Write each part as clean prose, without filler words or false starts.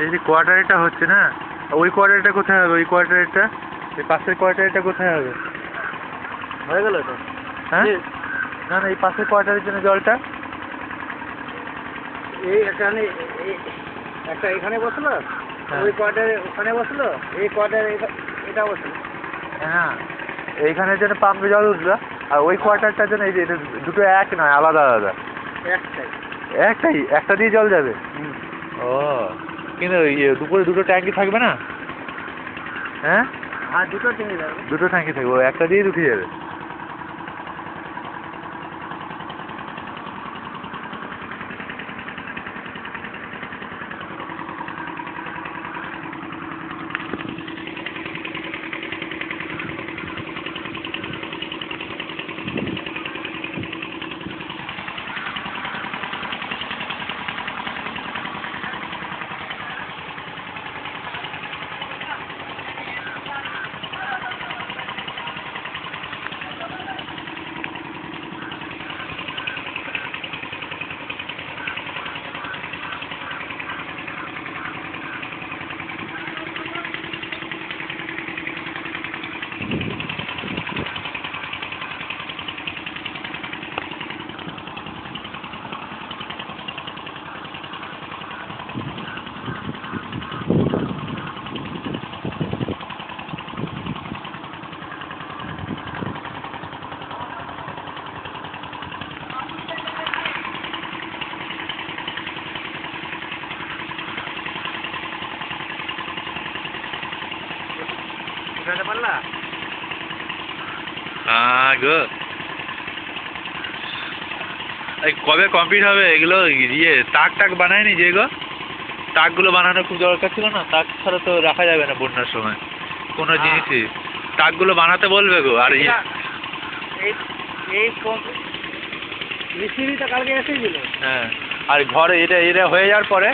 এই যে কোয়ার্টারটা হচ্ছে না, ওই কোয়ার্টারটা কোথায় হবে? ওই কোয়ার্টারটা, এই পাশের কোয়ার্টারটা কোথায় হবে? হয়ে গেল তো? হ্যাঁ, না না, এই পাশের কোয়ার্টারের জন্য জলটা এই এখানে একটা এখানে বসলো, হ্যাঁ। ওই কোয়ার্টারে ওখানে বসলো, এই কোয়ার্টারে এটা বসলো। হ্যাঁ, এইখানের জন্য পাম্পে জল উঠলো, আর ওই কোয়ার্টারটার জন্য এই যে এটা দুটো এক নয়, আলাদা আলাদা। একটাই। একটাই, একটা দিয়ে জল যাবে। ও, কিন্তু দুপুরে দুটো ট্যাঙ্কি থাকবে না? হ্যাঁ, আর দুটো টেনে যাবে। দুটো ট্যাঙ্কি থাকবে, ও একটা দিয়েই উঠে যাবে। উঠাতে পারলা? গো, এই কবে কমপ্লিট হবে এগুলো? তাক টাক বানায়নি যে গো? তাকগুলো বানানো খুব দরকার ছিল না? তাক ছাড়া তো রাখা যাবে না বন্যার সময় কোনো জিনিসই। তাকগুলো বানাতে বলবে গো। আর এই এই মিস্ত্রিটা কালকে এসেছিল। হ্যাঁ, আর ঘরে এটা এটা হয়ে যাওয়ার পরে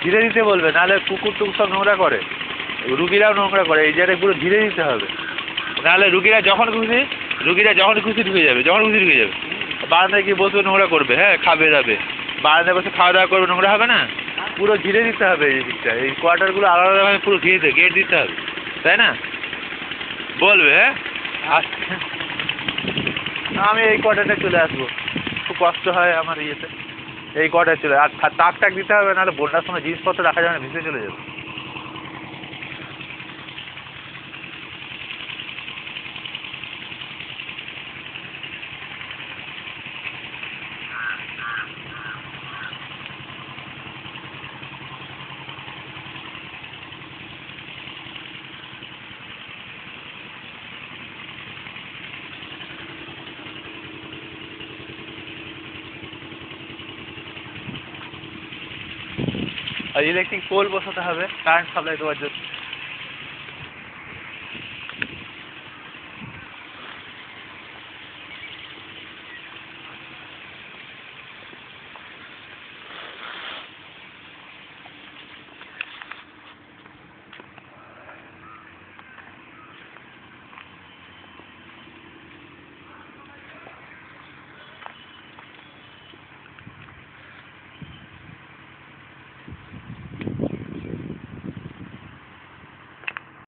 ধীরে দিতে বলবে, নাহলে কুকুর টুকুর সব নোংরা করে, রুগীরাও নোংরা করে। এই জায়গাটা পুরো ধীরে দিতে হবে, নাহলে রুগীরা যখন খুশি ঢুকে যাবে, যখন খুশি ঢুকে যাবে। বারান্দায় গিয়ে বসবে, নোংরা করবে, হ্যাঁ, খাবে দাবে, বারান্দায় বসে খাওয়া দাওয়া করবে, নোংরা হবে না? পুরো ঘিরে দিতে হবে এই দিকটা, এই কোয়ার্টারগুলো আলাদা আলাদাভাবে পুরো ঘিরে গেট দিতে হবে, তাই না? বলবে, হ্যাঁ। আচ্ছা, আমি এই কোয়ার্টারটা চলে আসবো, খুব কষ্ট হয় আমার ইয়েতে। এই কোয়ার্টার চলে, আর তাক টাক দিতে হবে, নাহলে বন্যার সময় জিনিসপত্র রাখা যাবে না, ভেসে চলে যাবে। আর ইলেকট্রিক পোল বসাতে হবে কারেন্ট সাপ্লাই দেওয়ার জন্য।